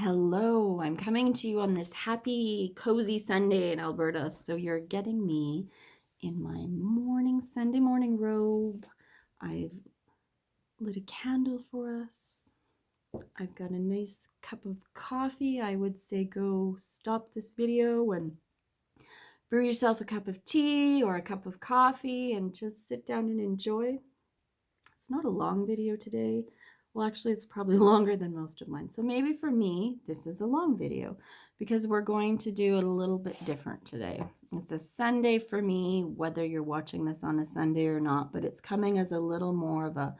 Hello, I'm coming to you on this happy, cozy Sunday in Alberta. So you're getting me in my Sunday morning robe. I've lit a candle for us. I've got a nice cup of coffee. I would say go stop this video and brew yourself a cup of tea or a cup of coffee and just sit down and enjoy. It's not a long video today. Well, actually, it's probably longer than most of mine. So maybe for me, this is a long video because we're going to do it a little bit different today. It's a Sunday for me, whether you're watching this on a Sunday or not, but it's coming as a little more of a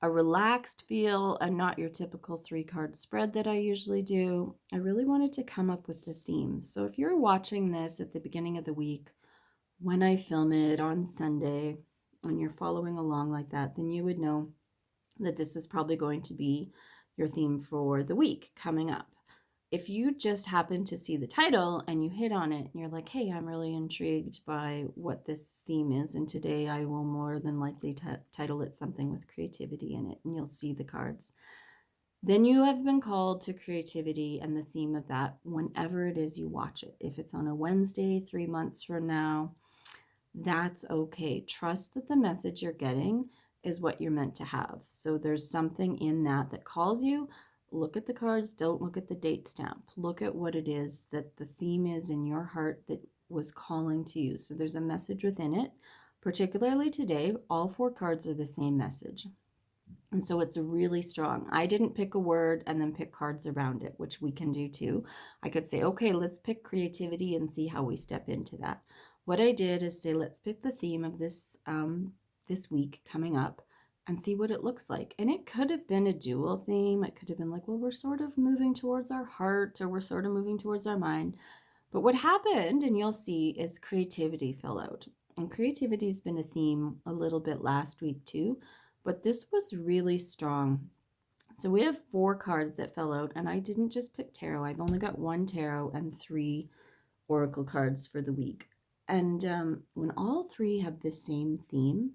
relaxed feel and not your typical 3-card spread that I usually do. I really wanted to come up with the theme. So if you're watching this at the beginning of the week, when I film it on Sunday, and you're following along like that, then you would know that this is probably going to be your theme for the week coming up. If you just happen to see the title and you hit on it and you're like, hey, I'm really intrigued by what this theme is, and today I will more than likely title it something with creativity in it, and you'll see the cards, then you have been called to creativity and the theme of that whenever it is you watch it. If it's on a Wednesday 3 months from now, that's okay. Trust that the message you're getting is what you're meant to have. So there's something in that that calls you. Look at the cards. Don't look at the date stamp. Look at what it is that the theme is in your heart that was calling to you. So there's a message within it. Particularly today, all 4 cards are the same message. And so it's really strong. I didn't pick a word and then pick cards around it, which we can do too. I could say, okay, let's pick creativity and see how we step into that. What I did is say, let's pick the theme of this week coming up and see what it looks like. And it could have been a dual theme. It could have been like, well, we're sort of moving towards our heart, or we're sort of moving towards our mind. But what happened, and you'll see, is creativity fell out. And creativity has been a theme a little bit last week too, but this was really strong. So we have 4 cards that fell out, and I didn't just pick tarot. I've only got 1 tarot and 3 oracle cards for the week. And when all 3 have the same theme,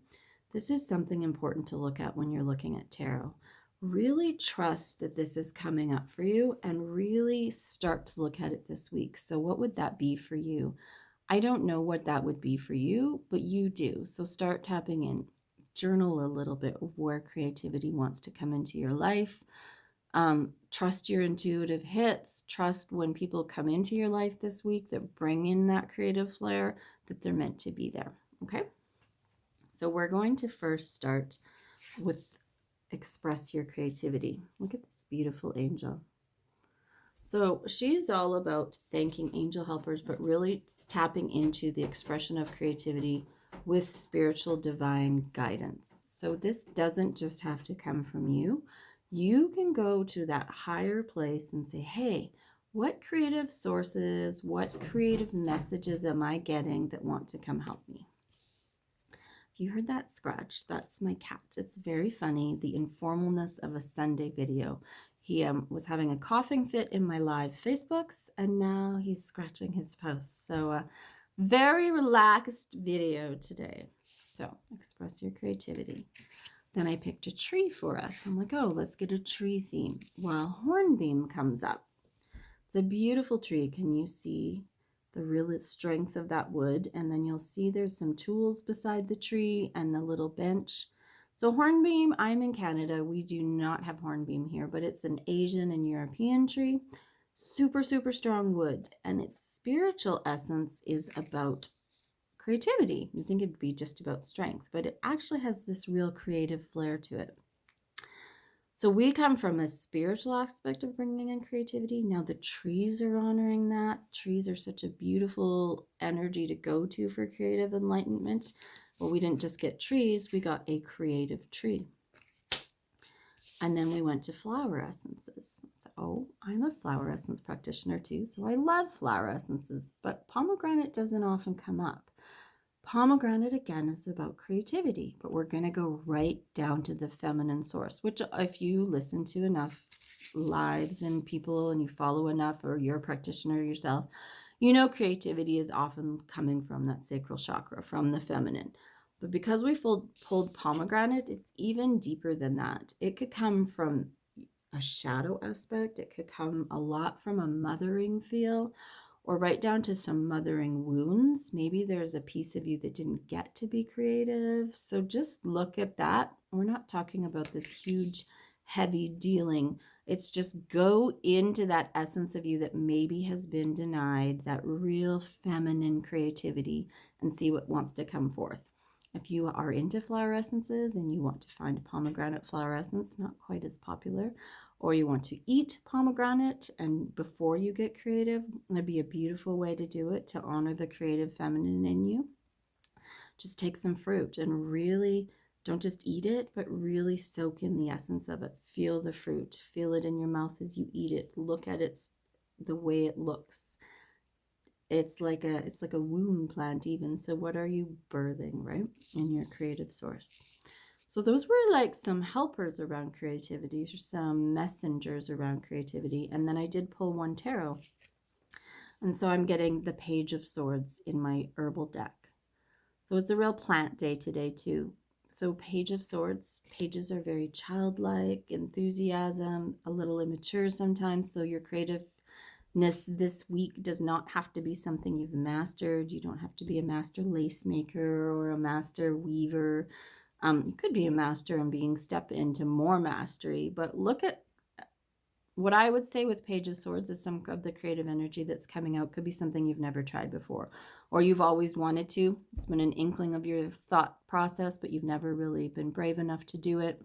this is something important to look at when you're looking at tarot. Really trust that this is coming up for you and really start to look at it this week. So what would that be for you? I don't know what that would be for you, but you do. So start tapping in. Journal a little bit of where creativity wants to come into your life. Trust your intuitive hits. Trust when people come into your life this week that bring in that creative flair, that they're meant to be there. Okay? So we're going to first start with express your creativity. Look at this beautiful angel. So she's all about thanking angel helpers, but really tapping into the expression of creativity with spiritual divine guidance. So this doesn't just have to come from you. You can go to that higher place and say, hey, what creative sources, what creative messages am I getting that want to come help me? You heard that scratch? That's my cat. It's very funny, the informalness of a Sunday video. He was having a coughing fit in my live Facebooks, and now he's scratching his posts. So very relaxed video today. So express your creativity. Then I picked a tree for us. I'm like, oh, let's get a tree theme. Well, hornbeam comes up. It's a beautiful tree. Can you see the real strength of that wood? And then you'll see there's some tools beside the tree and the little bench. So hornbeam, I'm in Canada. We do not have hornbeam here, but it's an Asian and European tree. Super, super strong wood. And its spiritual essence is about creativity. You think it'd be just about strength, but it actually has this real creative flair to it. So we come from a spiritual aspect of bringing in creativity. Now the trees are honoring that. Trees are such a beautiful energy to go to for creative enlightenment. Well, we didn't just get trees, we got a creative tree. And then we went to flower essences. So, oh, I'm a flower essence practitioner too, so I love flower essences, but pomegranate doesn't often come up. Pomegranate, again, is about creativity, but we're going to go right down to the feminine source, which if you listen to enough lives and people and you follow enough, or you're a practitioner yourself, you know creativity is often coming from that sacral chakra, from the feminine. But because we pulled pomegranate, it's even deeper than that. It could come from a shadow aspect. It could come a lot from a mothering feel, or right down to some mothering wounds. Maybe there's a piece of you that didn't get to be creative. So just look at that. We're not talking about this huge, heavy dealing. It's just go into that essence of you that maybe has been denied, that real feminine creativity, and see what wants to come forth. If you are into flower essences and you want to find a pomegranate flower essence, not quite as popular, or you want to eat pomegranate and before you get creative, that'd be a beautiful way to do it, to honor the creative feminine in you. Just take some fruit and really don't just eat it, but really soak in the essence of it. Feel the fruit, feel it in your mouth as you eat it. Look at it, the way it looks. It's like a womb plant even. So what are you birthing, right, in your creative source? So those were like some helpers around creativity, or some messengers around creativity. And then I did pull one tarot. And so I'm getting the Page of Swords in my herbal deck. So it's a real plant day today too. So Page of Swords, pages are very childlike, enthusiasm, a little immature sometimes. So your creativeness this week does not have to be something you've mastered. You don't have to be a master lace maker or a master weaver. You could be a master and being step into more mastery, but look at what I would say with Page of Swords is some of the creative energy that's coming out could be something you've never tried before, or you've always wanted to. It's been an inkling of your thought process, but you've never really been brave enough to do it.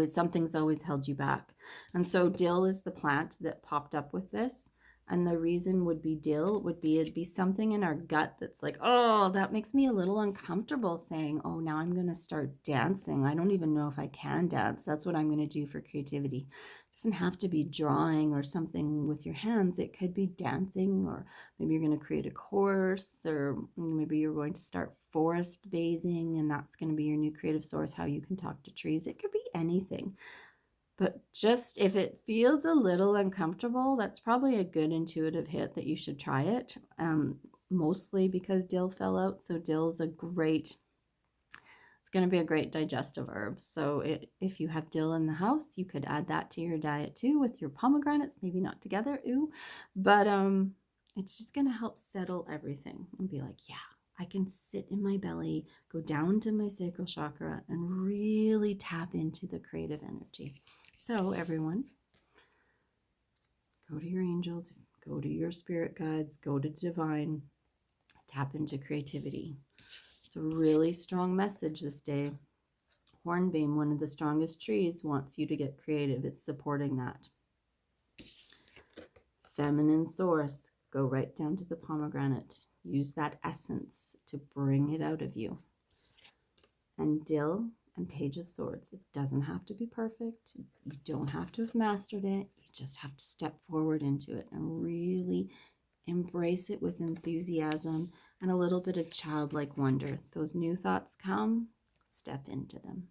Something's always held you back. And so dill is the plant that popped up with this. And the reason would be it'd be something in our gut that's like, oh, that makes me a little uncomfortable saying, oh, now I'm going to start dancing. I don't even know if I can dance. That's what I'm going to do for creativity. It doesn't have to be drawing or something with your hands. It could be dancing, or maybe you're going to create a course, or maybe you're going to start forest bathing, and that's going to be your new creative source, how you can talk to trees. It could be anything. But just if it feels a little uncomfortable, that's probably a good intuitive hit that you should try it. Mostly because dill fell out. So dill's it's going to be a great digestive herb. So if you have dill in the house, you could add that to your diet too with your pomegranates, maybe not together, but it's just going to help settle everything and be like, yeah, I can sit in my belly, go down to my sacral chakra, and really tap into the creative energy. So everyone, go to your angels, go to your spirit guides, go to divine, tap into creativity. It's a really strong message this day. Hornbeam, one of the strongest trees, wants you to get creative. It's supporting that. Feminine source, go right down to the pomegranate. Use that essence to bring it out of you. And dill and Page of Swords. It doesn't have to be perfect. You don't have to have mastered it. You just have to step forward into it and really embrace it with enthusiasm and a little bit of childlike wonder. Those new thoughts come, step into them.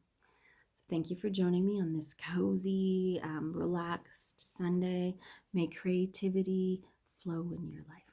So thank you for joining me on this cozy, relaxed Sunday. May creativity flow in your life.